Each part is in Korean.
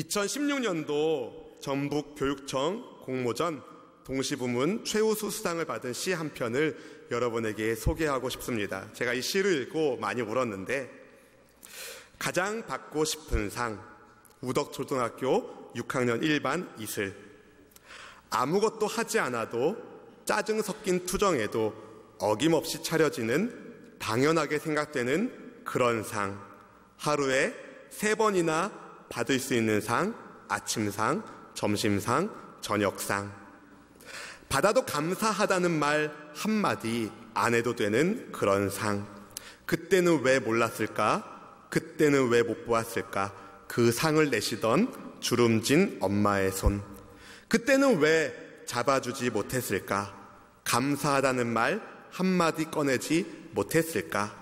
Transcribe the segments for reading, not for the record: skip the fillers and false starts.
2016년도 전북교육청 공모전 동시부문 최우수 수상을 받은 시 한 편을 여러분에게 소개하고 싶습니다. 제가 이 시를 읽고 많이 울었는데, 가장 받고 싶은 상, 우덕초등학교 6학년 1반 이슬. 아무것도 하지 않아도 짜증 섞인 투정에도 어김없이 차려지는 당연하게 생각되는 그런 상. 하루에 3번이나 받을 수 있는 상, 아침상, 점심상, 저녁상. 받아도 감사하다는 말 한마디 안 해도 되는 그런 상. 그때는 왜 몰랐을까? 그때는 왜 못 보았을까? 그 상을 내시던 주름진 엄마의 손. 그때는 왜 잡아주지 못했을까? 감사하다는 말 한마디 꺼내지 못했을까?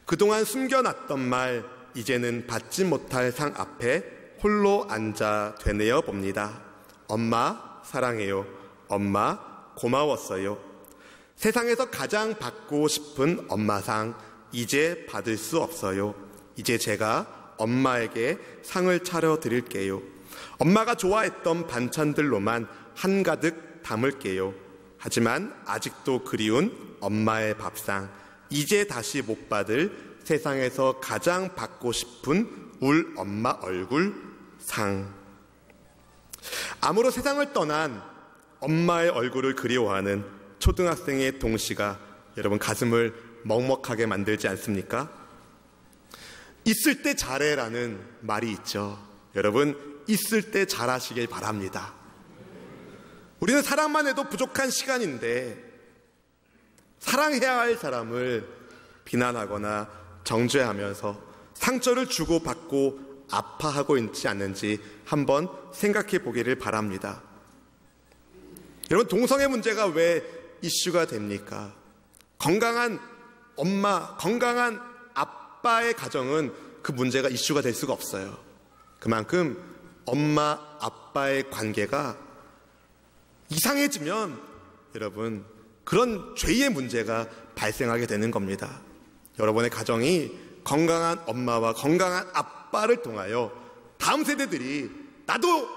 그동안 숨겨놨던 말, 이제는 받지 못할 상 앞에 홀로 앉아 되뇌어 봅니다. 엄마 사랑해요. 엄마 고마웠어요. 세상에서 가장 받고 싶은 엄마상, 이제 받을 수 없어요. 이제 제가 엄마에게 상을 차려드릴게요. 엄마가 좋아했던 반찬들로만 한가득 담을게요. 하지만 아직도 그리운 엄마의 밥상, 이제 다시 못 받을 세상에서 가장 받고 싶은 울 엄마 얼굴 상. 암으로 세상을 떠난 엄마의 얼굴을 그리워하는 초등학생의 동시가 여러분 가슴을 먹먹하게 만들지 않습니까? 있을 때 잘해라는 말이 있죠. 여러분, 있을 때 잘하시길 바랍니다. 우리는 사랑만 해도 부족한 시간인데, 사랑해야 할 사람을 비난하거나 정죄하면서 상처를 주고받고 아파하고 있지 않는지 한번 생각해 보기를 바랍니다. 여러분, 동성애 문제가 왜 이슈가 됩니까? 건강한 엄마, 건강한 아빠의 가정은 그 문제가 이슈가 될 수가 없어요. 그만큼 엄마, 아빠의 관계가 이상해지면 여러분, 그런 죄의 문제가 발생하게 되는 겁니다. 여러분의 가정이 건강한 엄마와 건강한 아빠를 통하여 다음 세대들이 나도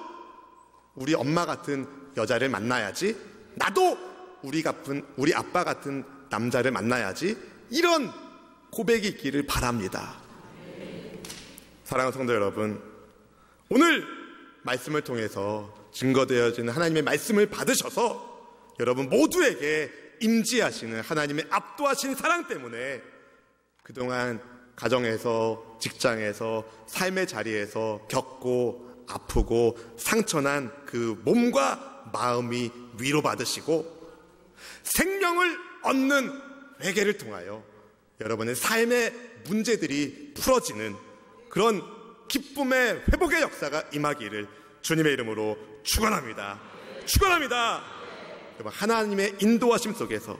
우리 엄마 같은 여자를 만나야지, 나도 우리 아빠 같은 남자를 만나야지, 이런 고백이 있기를 바랍니다. 사랑하는 성도 여러분, 오늘 말씀을 통해서 증거되어지는 하나님의 말씀을 받으셔서 여러분 모두에게 임재하시는 하나님의 압도하신 사랑 때문에 그동안 가정에서, 직장에서, 삶의 자리에서 겪고 아프고 상처난 그 몸과 마음이 위로받으시고 생명을 얻는 회개를 통하여 여러분의 삶의 문제들이 풀어지는 그런 기쁨의 회복의 역사가 임하기를 주님의 이름으로 축원합니다. 축원합니다. 여러분, 하나님의 인도하심 속에서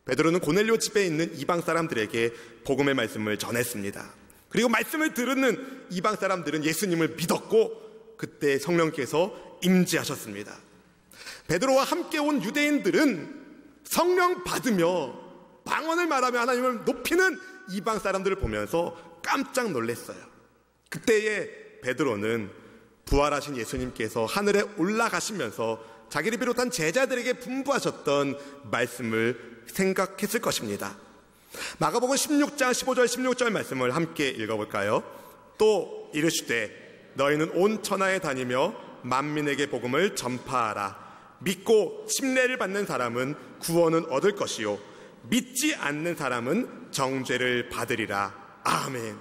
베드로는 고넬료 집에 있는 이방 사람들에게 복음의 말씀을 전했습니다. 그리고 말씀을 들은 이방 사람들은 예수님을 믿었고 그때 성령께서 임재하셨습니다. 베드로와 함께 온 유대인들은 성령 받으며 방언을 말하며 하나님을 높이는 이방 사람들을 보면서 깜짝 놀랐어요. 그때에 베드로는 부활하신 예수님께서 하늘에 올라가시면서 자기를 비롯한 제자들에게 분부하셨던 말씀을 생각했을 것입니다. 마가복음 16장 15절 16절 말씀을 함께 읽어볼까요? 또 이르시되 너희는 온 천하에 다니며 만민에게 복음을 전파하라. 믿고 침례를 받는 사람은 구원은 얻을 것이요 믿지 않는 사람은 정죄를 받으리라. 아멘.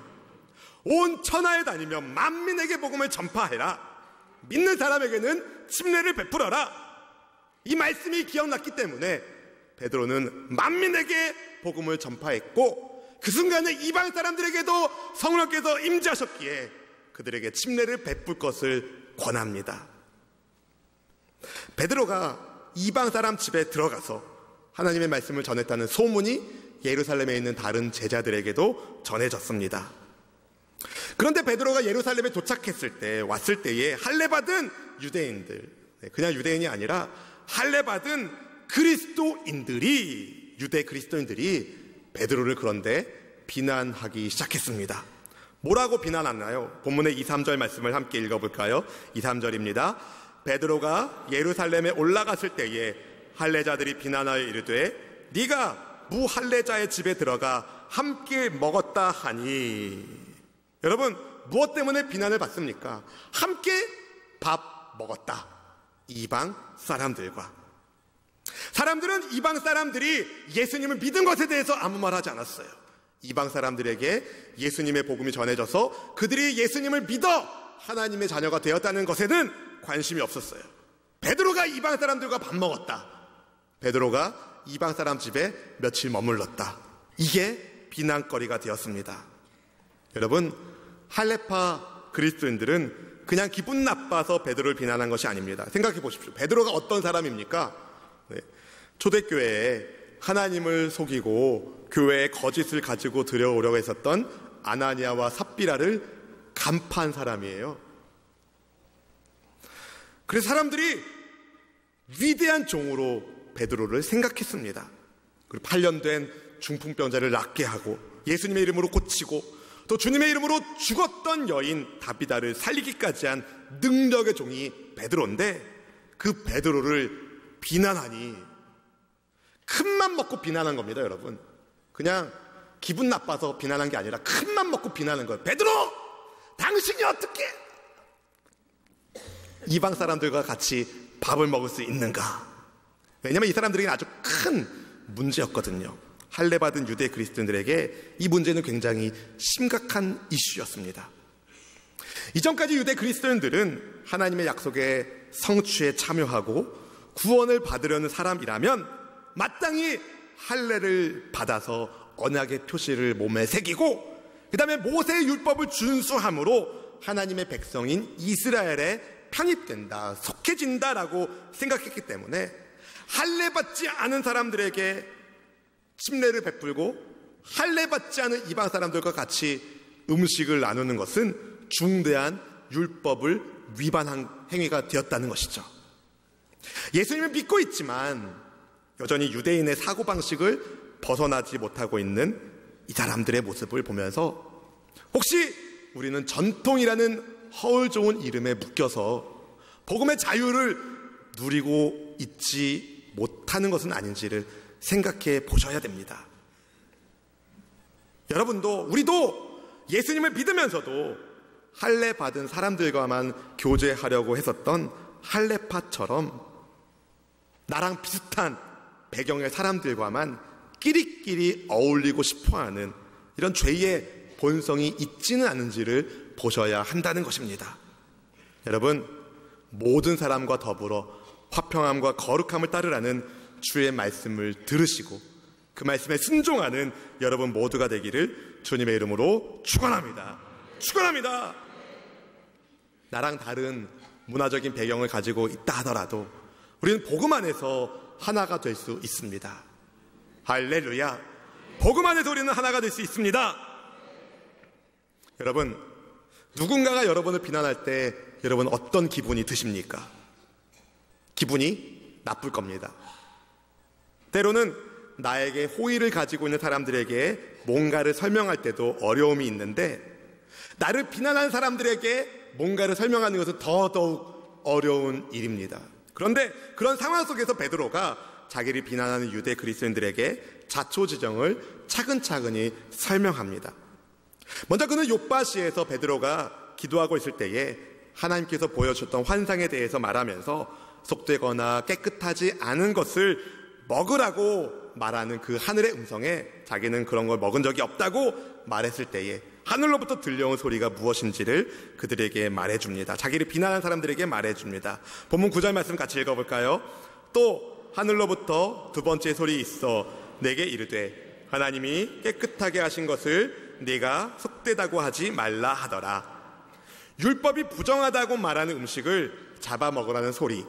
온 천하에 다니며 만민에게 복음을 전파해라. 믿는 사람에게는 침례를 베풀어라. 이 말씀이 기억났기 때문에 베드로는 만민에게 복음을 전파했고 그 순간에 이방 사람들에게도 성령께서 임재하셨기에 그들에게 침례를 베풀 것을 권합니다. 베드로가 이방 사람 집에 들어가서 하나님의 말씀을 전했다는 소문이 예루살렘에 있는 다른 제자들에게도 전해졌습니다. 그런데 베드로가 예루살렘에 도착했을 때, 왔을 때에 할례받은 유대인들, 그냥 유대인이 아니라 할례받은 그리스도인들이, 유대 그리스도인들이 베드로를 그런데 비난하기 시작했습니다. 뭐라고 비난하나요? 본문의 2, 3절 말씀을 함께 읽어볼까요? 2, 3절입니다. 베드로가 예루살렘에 올라갔을 때에 할례자들이 비난하여 이르되 네가 무할례자의 집에 들어가 함께 먹었다 하니. 여러분, 무엇 때문에 비난을 받습니까? 함께 밥 먹었다. 이방 사람들과. 사람들은 이방 사람들이 예수님을 믿은 것에 대해서 아무 말 하지 않았어요. 이방 사람들에게 예수님의 복음이 전해져서 그들이 예수님을 믿어 하나님의 자녀가 되었다는 것에는 관심이 없었어요. 베드로가 이방 사람들과 밥 먹었다. 베드로가 이방 사람 집에 며칠 머물렀다. 이게 비난거리가 되었습니다. 여러분, 할레파 그리스도인들은 그냥 기분 나빠서 베드로를 비난한 것이 아닙니다. 생각해 보십시오. 베드로가 어떤 사람입니까? 초대교회에 하나님을 속이고 교회에 거짓을 가지고 들여오려고 했었던 아나니아와 삽비라를 간파한 사람이에요. 그래서 사람들이 위대한 종으로 베드로를 생각했습니다. 그리고 8년 된 중풍병자를 낫게 하고 예수님의 이름으로 고치고 또 주님의 이름으로 죽었던 여인 다비다를 살리기까지 한 능력의 종이 베드로인데, 그 베드로를 비난하니 큰맘 먹고 비난한 겁니다. 여러분, 그냥 기분 나빠서 비난한 게 아니라 큰맘 먹고 비난한 거예요. 베드로, 당신이 어떻게 이방 사람들과 같이 밥을 먹을 수 있는가? 왜냐하면 이 사람들에게는 아주 큰 문제였거든요. 할례받은 유대 그리스도인들에게 이 문제는 굉장히 심각한 이슈였습니다. 이전까지 유대 그리스도인들은 하나님의 약속의 성취에 참여하고 구원을 받으려는 사람이라면 마땅히 할례를 받아서 언약의 표시를 몸에 새기고 그 다음에 모세의 율법을 준수함으로 하나님의 백성인 이스라엘에 편입된다, 속해진다라고 생각했기 때문에 할례받지 않은 사람들에게 침례를 베풀고 할례받지 않은 이방 사람들과 같이 음식을 나누는 것은 중대한 율법을 위반한 행위가 되었다는 것이죠. 예수님을 믿고 있지만 여전히 유대인의 사고방식을 벗어나지 못하고 있는 이 사람들의 모습을 보면서 혹시 우리는 전통이라는 허울 좋은 이름에 묶여서 복음의 자유를 누리고 있지 못하는 것은 아닌지를 생각해 보셔야 됩니다. 여러분도 우리도 예수님을 믿으면서도 할례 받은 사람들과만 교제하려고 했었던 할례파처럼 나랑 비슷한 배경의 사람들과만 끼리끼리 어울리고 싶어하는 이런 죄의 본성이 있지는 않은지를 보셔야 한다는 것입니다. 여러분, 모든 사람과 더불어 화평함과 거룩함을 따르라는 주의 말씀을 들으시고 그 말씀에 순종하는 여러분 모두가 되기를 주님의 이름으로 축원합니다. 축원합니다. 나랑 다른 문화적인 배경을 가지고 있다 하더라도 우리는 복음 안에서 하나가 될 수 있습니다. 할렐루야. 복음 안에서 우리는 하나가 될 수 있습니다. 여러분, 누군가가 여러분을 비난할 때 여러분 어떤 기분이 드십니까? 기분이 나쁠 겁니다. 때로는 나에게 호의를 가지고 있는 사람들에게 뭔가를 설명할 때도 어려움이 있는데 나를 비난하는 사람들에게 뭔가를 설명하는 것은 더더욱 어려운 일입니다. 그런데 그런 상황 속에서 베드로가 자기를 비난하는 유대 그리스도인들에게 자초지정을 차근차근히 설명합니다. 먼저 그는 욥바시에서 베드로가 기도하고 있을 때에 하나님께서 보여주셨던 환상에 대해서 말하면서 속되거나 깨끗하지 않은 것을 먹으라고 말하는 그 하늘의 음성에 자기는 그런 걸 먹은 적이 없다고 말했을 때에 하늘로부터 들려온 소리가 무엇인지를 그들에게 말해줍니다. 자기를 비난한 사람들에게 말해줍니다. 본문 9절 말씀 같이 읽어볼까요? 또 하늘로부터 두 번째 소리 있어 내게 이르되 하나님이 깨끗하게 하신 것을 네가 속되다고 하지 말라 하더라. 율법이 부정하다고 말하는 음식을 잡아먹으라는 소리,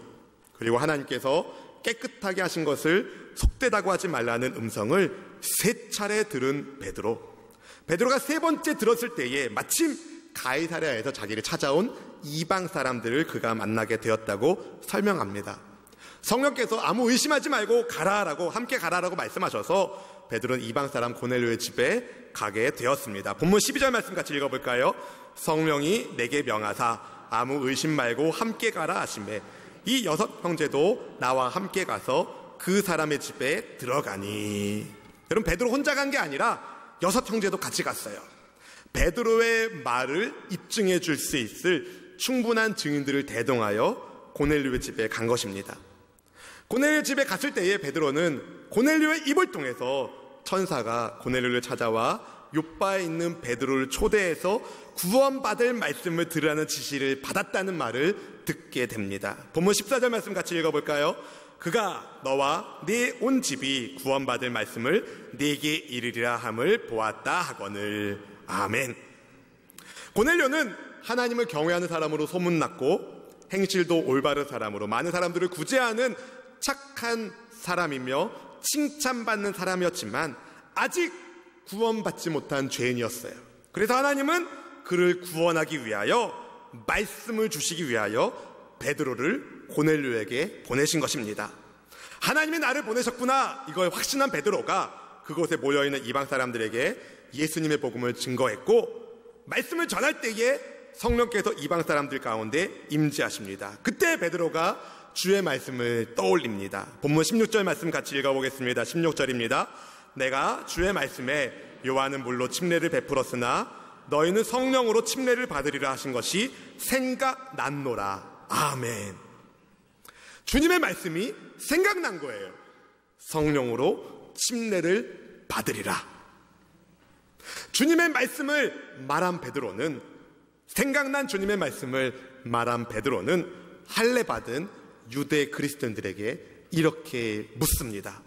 그리고 하나님께서 깨끗하게 하신 것을 속되다고 하지 말라는 음성을 3차례 들은 베드로. 베드로가 3번째 들었을 때에 마침 가이사랴에서 자기를 찾아온 이방 사람들을 그가 만나게 되었다고 설명합니다. 성령께서 아무 의심하지 말고 가라라고, 함께 가라라고 말씀하셔서 베드로는 이방 사람 고넬료의 집에 가게 되었습니다. 본문 12절 말씀 같이 읽어볼까요? 성령이 내게 명하사 아무 의심 말고 함께 가라 하시매 이 6 형제도 나와 함께 가서 그 사람의 집에 들어가니. 여러분, 베드로 혼자 간 게 아니라 6 형제도 같이 갔어요. 베드로의 말을 입증해 줄 수 있을 충분한 증인들을 대동하여 고넬료의 집에 간 것입니다. 고넬료의 집에 갔을 때에 베드로는 고넬료의 입을 통해서 천사가 고넬료를 찾아와 욥바에 있는 베드로를 초대해서 구원받을 말씀을 들으라는 지시를 받았다는 말을 듣게 됩니다. 본문 14절 말씀 같이 읽어볼까요? 그가 너와 네 온 집이 구원받을 말씀을 네게 이르리라 함을 보았다 하거늘. 아멘. 고넬료는 하나님을 경외하는 사람으로 소문났고 행실도 올바른 사람으로 많은 사람들을 구제하는 착한 사람이며 칭찬받는 사람이었지만 아직 구원받지 못한 죄인이었어요. 그래서 하나님은 그를 구원하기 위하여, 말씀을 주시기 위하여 베드로를 고넬료에게 보내신 것입니다. 하나님이 나를 보내셨구나, 이걸 확신한 베드로가 그곳에 모여있는 이방 사람들에게 예수님의 복음을 증거했고, 말씀을 전할 때에 성령께서 이방 사람들 가운데 임재하십니다. 그때 베드로가 주의 말씀을 떠올립니다. 본문 16절 말씀 같이 읽어보겠습니다. 16절입니다. 내가 주의 말씀에 요한은 물로 침례를 베풀었으나 너희는 성령으로 침례를 받으리라 하신 것이 생각났노라. 아멘. 주님의 말씀이 생각난 거예요. 성령으로 침례를 받으리라. 주님의 말씀을 말한 베드로는, 생각난 주님의 말씀을 말한 베드로는 할례 받은 유대 그리스도인들에게 이렇게 묻습니다.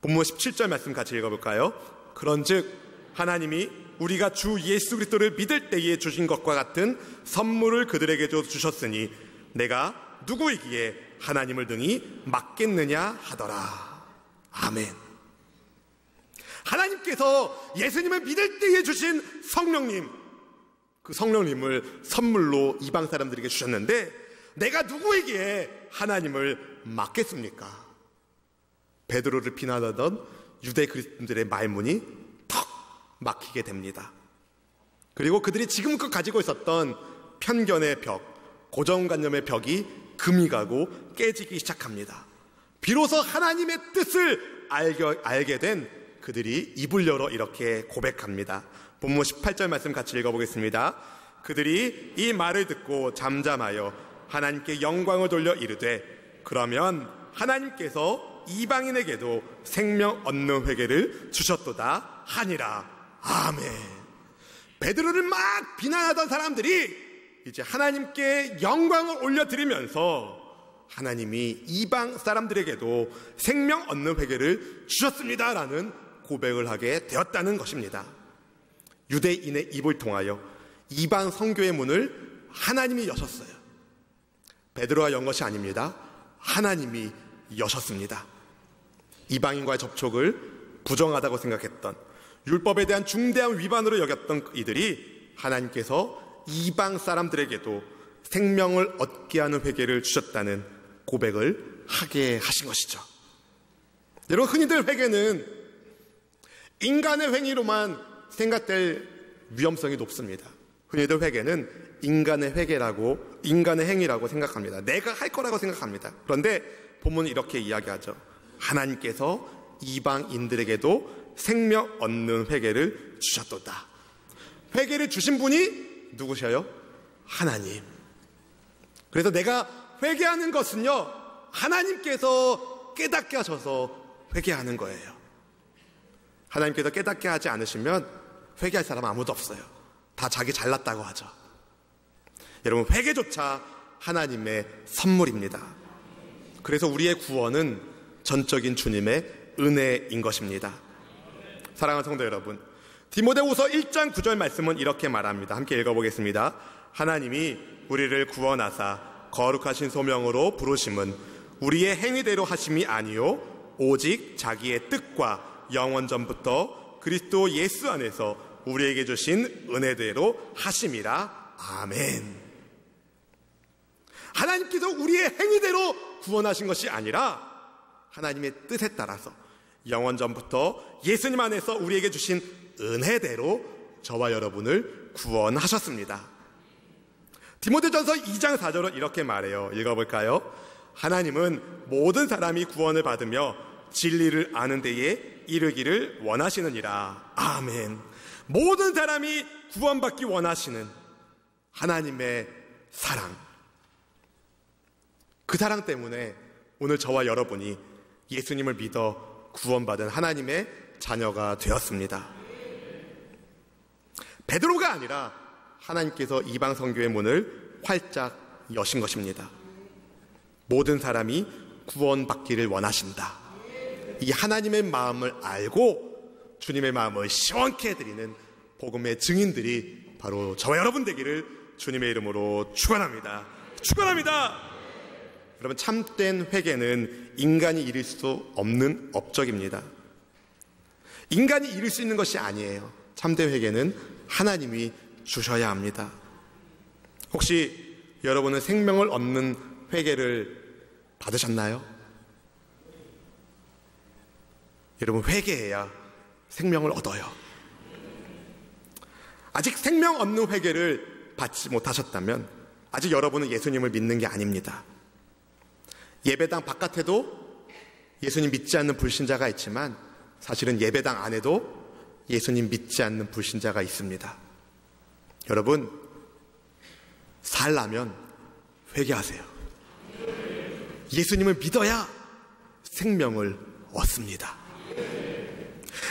본문 17절 말씀 같이 읽어볼까요? 그런즉 하나님이 우리가 주 예수 그리스도를 믿을 때에 주신 것과 같은 선물을 그들에게도 주셨으니 내가 누구이기에 하나님을 등이 맡겠느냐 하더라. 아멘. 하나님께서 예수님을 믿을 때에 주신 성령님, 그 성령님을 선물로 이방 사람들에게 주셨는데 내가 누구이기에 하나님을 맡겠습니까? 베드로를 비난하던 유대 그리스도인들의 말문이 턱 막히게 됩니다. 그리고 그들이 지금껏 가지고 있었던 편견의 벽, 고정관념의 벽이 금이 가고 깨지기 시작합니다. 비로소 하나님의 뜻을 알게 된 그들이 입을 열어 이렇게 고백합니다. 본문 18절 말씀 같이 읽어보겠습니다. 그들이 이 말을 듣고 잠잠하여 하나님께 영광을 돌려 이르되 그러면 하나님께서 이방인에게도 생명 얻는 회개를 주셨도다 하니라. 아멘. 베드로를 막 비난하던 사람들이 이제 하나님께 영광을 올려드리면서 하나님이 이방 사람들에게도 생명 얻는 회개를 주셨습니다라는 고백을 하게 되었다는 것입니다. 유대인의 입을 통하여 이방 선교의 문을 하나님이 여셨어요. 베드로가 연 것이 아닙니다. 하나님이 여셨습니다. 이방인과의 접촉을 부정하다고 생각했던, 율법에 대한 중대한 위반으로 여겼던 이들이 하나님께서 이방 사람들에게도 생명을 얻게 하는 회개를 주셨다는 고백을 하게 하신 것이죠. 여러분, 흔히들 회개는 인간의 행위로만 생각될 위험성이 높습니다. 흔히들 회개는 인간의 회개라고, 인간의 행위라고 생각합니다. 내가 할 거라고 생각합니다. 그런데 본문은 이렇게 이야기하죠. 하나님께서 이방인들에게도 생명 얻는 회개를 주셨도다. 회개를 주신 분이 누구셔요? 하나님. 그래서 내가 회개하는 것은요, 하나님께서 깨닫게 하셔서 회개하는 거예요. 하나님께서 깨닫게 하지 않으시면 회개할 사람 아무도 없어요. 다 자기 잘났다고 하죠. 여러분, 회개조차 하나님의 선물입니다. 그래서 우리의 구원은 전적인 주님의 은혜인 것입니다. 사랑하는 성도 여러분, 디모데후서 1장 9절 말씀은 이렇게 말합니다. 함께 읽어보겠습니다. 하나님이 우리를 구원하사 거룩하신 소명으로 부르심은 우리의 행위대로 하심이 아니요 오직 자기의 뜻과 영원전부터 그리스도 예수 안에서 우리에게 주신 은혜대로 하심이라. 아멘. 하나님께서 우리의 행위대로 구원하신 것이 아니라 하나님의 뜻에 따라서 영원 전부터 예수님 안에서 우리에게 주신 은혜대로 저와 여러분을 구원하셨습니다. 디모데전서 2장 4절은 이렇게 말해요. 읽어볼까요? 하나님은 모든 사람이 구원을 받으며 진리를 아는 데에 이르기를 원하시느니라. 아멘. 모든 사람이 구원받기 원하시는 하나님의 사랑, 그 사랑 때문에 오늘 저와 여러분이 예수님을 믿어 구원받은 하나님의 자녀가 되었습니다. 베드로가 아니라 하나님께서 이방 선교의 문을 활짝 여신 것입니다. 모든 사람이 구원받기를 원하신다. 이 하나님의 마음을 알고 주님의 마음을 시원케 해드리는 복음의 증인들이 바로 저와 여러분 되기를 주님의 이름으로 축원합니다. 축원합니다. 여러분, 참된 회개는 인간이 이룰 수 없는 업적입니다. 인간이 이룰 수 있는 것이 아니에요. 참된 회개는 하나님이 주셔야 합니다. 혹시 여러분은 생명을 얻는 회개를 받으셨나요? 여러분, 회개해야 생명을 얻어요. 아직 생명 얻는 회개를 받지 못하셨다면 아직 여러분은 예수님을 믿는 게 아닙니다. 예배당 바깥에도 예수님 믿지 않는 불신자가 있지만 사실은 예배당 안에도 예수님 믿지 않는 불신자가 있습니다. 여러분, 살려면 회개하세요. 예수님을 믿어야 생명을 얻습니다.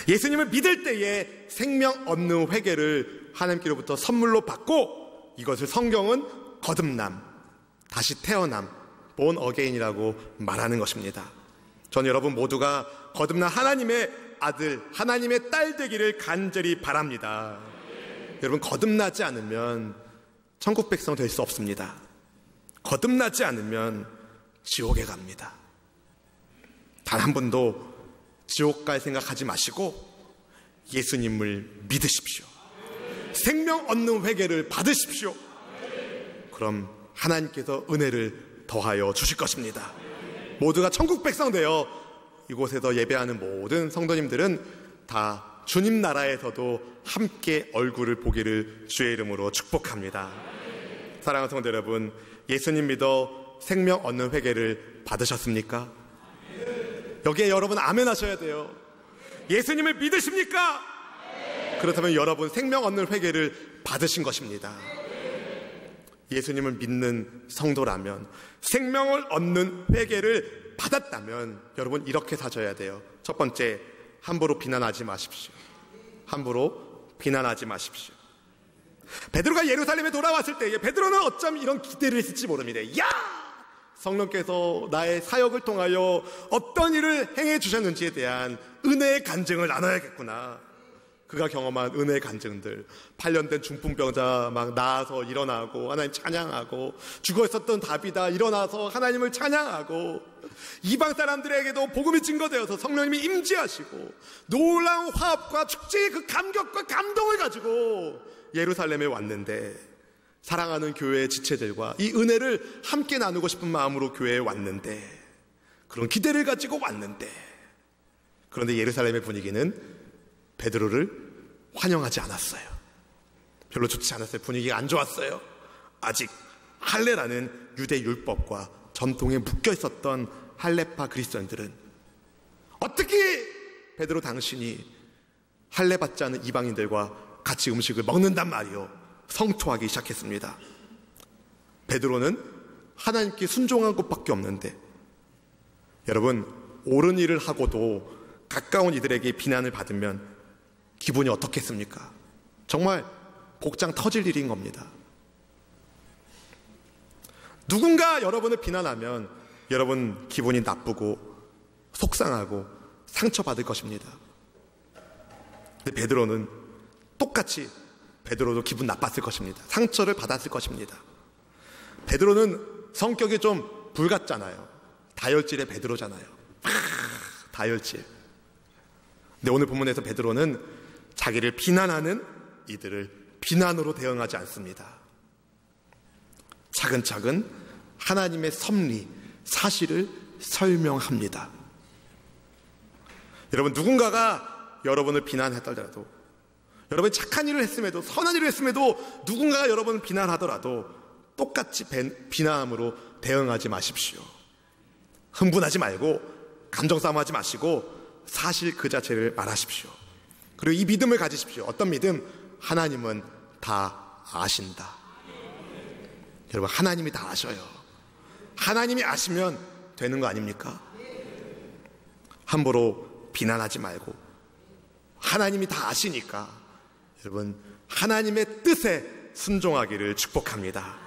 예수님을 믿을 때에 생명 얻는 회개를 하나님께로부터 선물로 받고, 이것을 성경은 거듭남, 다시 태어남, born again이라고 말하는 것입니다. 저는 여러분 모두가 거듭난 하나님의 아들, 하나님의 딸 되기를 간절히 바랍니다. 여러분, 거듭나지 않으면 천국 백성 될 수 없습니다. 거듭나지 않으면 지옥에 갑니다. 단 한 번도 지옥 갈 생각하지 마시고 예수님을 믿으십시오. 생명 얻는 회개를 받으십시오. 그럼 하나님께서 은혜를 더하여 주실 것입니다. 모두가 천국 백성 되어 이곳에서 예배하는 모든 성도님들은 다 주님 나라에서도 함께 얼굴을 보기를 주의 이름으로 축복합니다. 사랑하는 성도 여러분, 예수님 믿어 생명 얻는 회개를 받으셨습니까? 여기에 여러분 아멘 하셔야 돼요. 예수님을 믿으십니까? 그렇다면 여러분 생명 얻는 회개를 받으신 것입니다. 예수님을 믿는 성도라면, 생명을 얻는 회개를 받았다면 여러분 이렇게 사셔야 돼요. 첫 번째, 함부로 비난하지 마십시오. 함부로 비난하지 마십시오. 베드로가 예루살렘에 돌아왔을 때 베드로는 어쩜 이런 기대를 했을지 모릅니다. 야! 성령께서 나의 사역을 통하여 어떤 일을 행해 주셨는지에 대한 은혜의 간증을 나눠야겠구나. 그가 경험한 은혜의 간증들, 8년 된 중풍병자 막 나아서 일어나고 하나님 찬양하고, 죽어 있었던 다비다 일어나서 하나님을 찬양하고, 이방 사람들에게도 복음이 증거되어서 성령님이 임재하시고, 놀라운 화합과 축제의 그 감격과 감동을 가지고 예루살렘에 왔는데, 사랑하는 교회의 지체들과 이 은혜를 함께 나누고 싶은 마음으로 교회에 왔는데, 그런 기대를 가지고 왔는데, 그런데 예루살렘의 분위기는 베드로를 환영하지 않았어요. 별로 좋지 않았어요. 분위기가 안 좋았어요. 아직 할례라는 유대 율법과 전통에 묶여 있었던 할례파 그리스도인들은 어떻게 베드로 당신이 할례 받지 않은 이방인들과 같이 음식을 먹는단 말이요, 성토하기 시작했습니다. 베드로는 하나님께 순종한 것밖에 없는데, 여러분, 옳은 일을 하고도 가까운 이들에게 비난을 받으면 기분이 어떻겠습니까? 정말 복장 터질 일인 겁니다. 누군가 여러분을 비난하면 여러분 기분이 나쁘고 속상하고 상처받을 것입니다. 근데 베드로는 똑같이, 베드로도 기분 나빴을 것입니다. 상처를 받았을 것입니다. 베드로는 성격이 좀 불같잖아요. 다혈질의 베드로잖아요. 다혈질. 근데 오늘 본문에서 베드로는 자기를 비난하는 이들을 비난으로 대응하지 않습니다. 차근차근 하나님의 섭리, 사실을 설명합니다. 여러분, 누군가가 여러분을 비난하더라도, 여러분이 착한 일을 했음에도, 선한 일을 했음에도 누군가가 여러분을 비난하더라도 똑같이 비난함으로 대응하지 마십시오. 흥분하지 말고 감정 싸움하지 마시고 사실 그 자체를 말하십시오. 그리고 이 믿음을 가지십시오. 어떤 믿음? 하나님은 다 아신다. 여러분, 하나님이 다 아셔요. 하나님이 아시면 되는 거 아닙니까? 함부로 비난하지 말고 하나님이 다 아시니까 여러분, 하나님의 뜻에 순종하기를 축복합니다.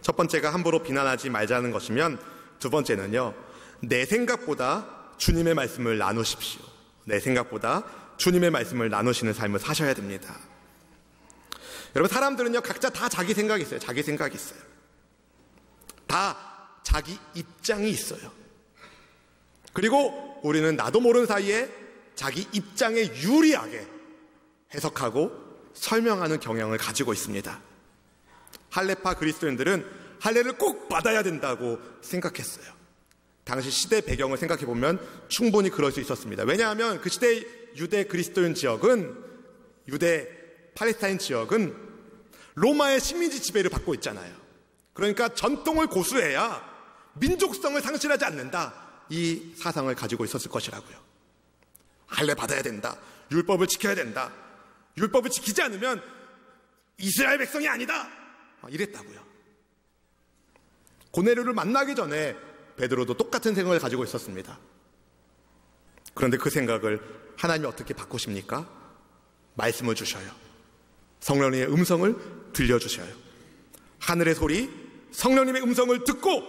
첫 번째가 함부로 비난하지 말자는 것이면, 두 번째는요, 내 생각보다 주님의 말씀을 나누십시오. 내 생각보다 주님의 말씀을 나누시는 삶을 사셔야 됩니다. 여러분, 사람들은요, 각자 다 자기 생각이 있어요. 자기 생각이 있어요. 다 자기 입장이 있어요. 그리고 우리는 나도 모르는 사이에 자기 입장에 유리하게 해석하고 설명하는 경향을 가지고 있습니다. 할례파 그리스도인들은 할례를 꼭 받아야 된다고 생각했어요. 당시 시대 배경을 생각해 보면 충분히 그럴 수 있었습니다. 왜냐하면 그 시대 유대 그리스도인 지역은, 유대 팔레스타인 지역은 로마의 식민지 지배를 받고 있잖아요. 그러니까 전통을 고수해야 민족성을 상실하지 않는다, 이 사상을 가지고 있었을 것이라고요. 할례 받아야 된다, 율법을 지켜야 된다, 율법을 지키지 않으면 이스라엘 백성이 아니다, 이랬다고요. 고넬료를 만나기 전에 베드로도 똑같은 생각을 가지고 있었습니다. 그런데 그 생각을 하나님이 어떻게 바꾸십니까? 말씀을 주셔요. 성령님의 음성을 들려주셔요. 하늘의 소리, 성령님의 음성을 듣고,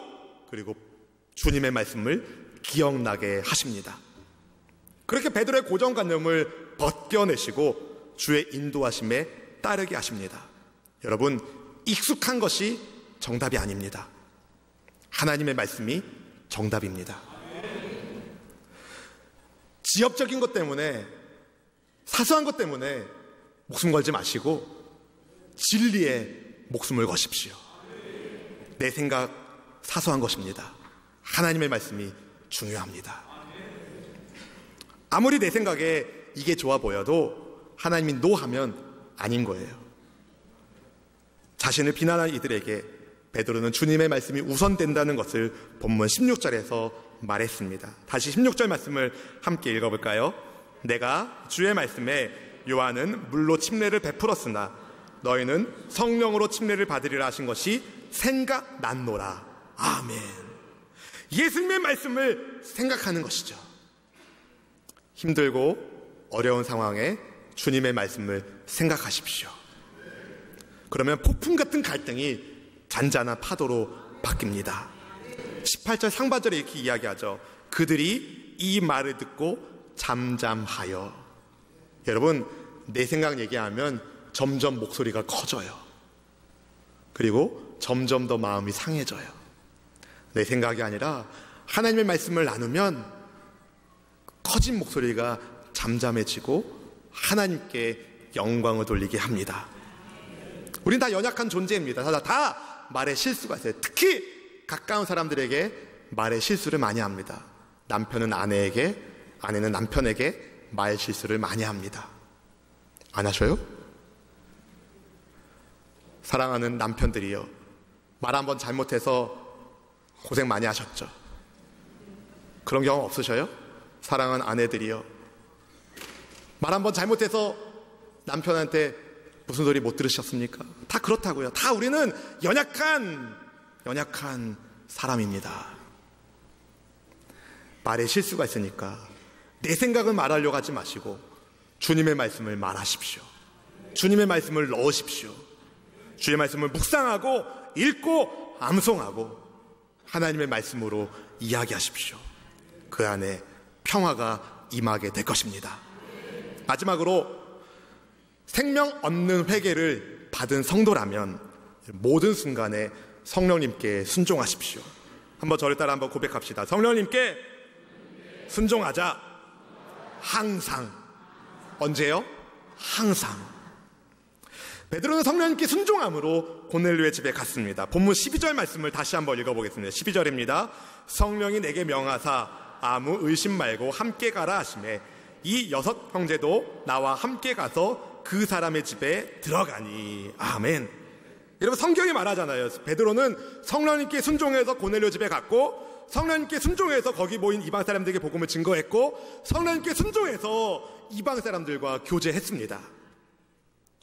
그리고 주님의 말씀을 기억나게 하십니다. 그렇게 베드로의 고정관념을 벗겨내시고 주의 인도하심에 따르게 하십니다. 여러분, 익숙한 것이 정답이 아닙니다. 하나님의 말씀이 정답입니다. 지엽적인 것 때문에, 사소한 것 때문에 목숨 걸지 마시고 진리에 목숨을 거십시오. 내 생각 사소한 것입니다. 하나님의 말씀이 중요합니다. 아무리 내 생각에 이게 좋아 보여도 하나님이 노하면 아닌 거예요. 자신을 비난한 이들에게 베드로는 주님의 말씀이 우선된다는 것을 본문 16절에서 말했습니다. 다시 16절 말씀을 함께 읽어볼까요? 내가 주의 말씀에 요한은 물로 침례를 베풀었으나 너희는 성령으로 침례를 받으리라 하신 것이 생각났노라. 아멘. 예수님의 말씀을 생각하는 것이죠. 힘들고 어려운 상황에 주님의 말씀을 생각하십시오. 그러면 폭풍 같은 갈등이 잔잔한 파도로 바뀝니다. 18절 상반절에 이렇게 이야기하죠. 그들이 이 말을 듣고 잠잠하여. 여러분, 내 생각 얘기하면 점점 목소리가 커져요. 그리고 점점 더 마음이 상해져요. 내 생각이 아니라 하나님의 말씀을 나누면 커진 목소리가 잠잠해지고 하나님께 영광을 돌리게 합니다. 우린 다 연약한 존재입니다. 다 말에 실수가 있어요. 특히 가까운 사람들에게 말에 실수를 많이 합니다. 남편은 아내에게, 아내는 남편에게 말 실수를 많이 합니다. 안 하셔요? 사랑하는 남편들이요, 말 한번 잘못해서 고생 많이 하셨죠? 그런 경험 없으셔요? 사랑하는 아내들이요, 말 한번 잘못해서 남편한테 무슨 소리 못 들으셨습니까? 다 그렇다고요. 다 우리는 연약한 사람입니다. 말에 실수가 있으니까 내 생각을 말하려고 하지 마시고 주님의 말씀을 말하십시오. 주님의 말씀을 넣으십시오. 주의 말씀을 묵상하고 읽고 암송하고 하나님의 말씀으로 이야기하십시오. 그 안에 평화가 임하게 될 것입니다. 마지막으로 생명 얻는 회개를 받은 성도라면 모든 순간에 성령님께 순종하십시오. 한번 저를 따라 한번 고백합시다. 성령님께 순종하자. 항상. 언제요? 항상. 베드로는 성령님께 순종함으로 고넬료의 집에 갔습니다. 본문 12절 말씀을 다시 한번 읽어보겠습니다. 12절입니다. 성령이 내게 명하사 아무 의심 말고 함께 가라 하시매 이 6 형제도 나와 함께 가서 그 사람의 집에 들어가니. 아멘. 여러분, 성경이 말하잖아요. 베드로는 성령님께 순종해서 고넬료 집에 갔고, 성령님께 순종해서 거기 모인 이방 사람들에게 복음을 증거했고, 성령님께 순종해서 이방 사람들과 교제했습니다.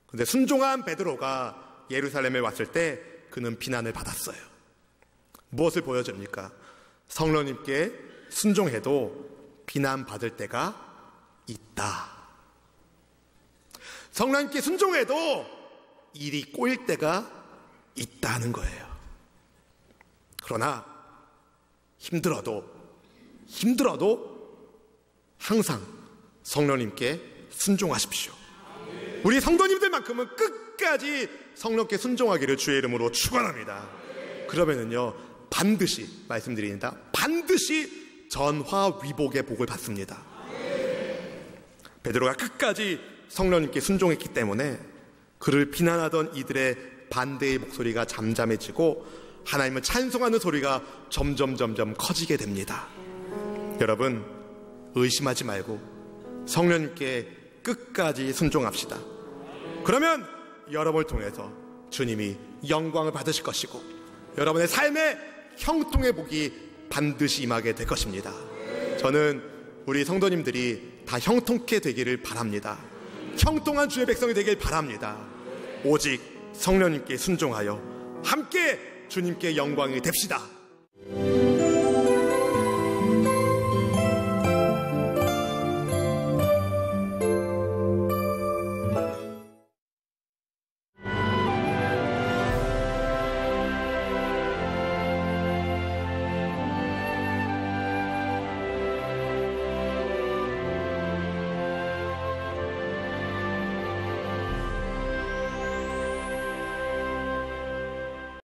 그런데 순종한 베드로가 예루살렘에 왔을 때 그는 비난을 받았어요. 무엇을 보여줍니까? 성령님께 순종해도 비난받을 때가 있다. 성령님께 순종해도 일이 꼬일 때가 있다는 거예요. 그러나 힘들어도 항상 성령님께 순종하십시오. 우리 성도님들만큼은 끝까지 성령께 순종하기를 주의 이름으로 축원합니다. 그러면은요, 반드시 말씀드립니다. 반드시 전화위복의 복을 받습니다. 베드로가 끝까지 성령님께 순종했기 때문에 그를 비난하던 이들의 반대의 목소리가 잠잠해지고 하나님을 찬송하는 소리가 점점 커지게 됩니다. 여러분, 의심하지 말고 성령님께 끝까지 순종합시다. 그러면 여러분을 통해서 주님이 영광을 받으실 것이고 여러분의 삶에 형통의 복이 반드시 임하게 될 것입니다. 저는 우리 성도님들이 다 형통케 되기를 바랍니다. 형통한 주의 백성이 되길 바랍니다. 오직 성령님께 순종하여 함께 주님께 영광이 됩시다.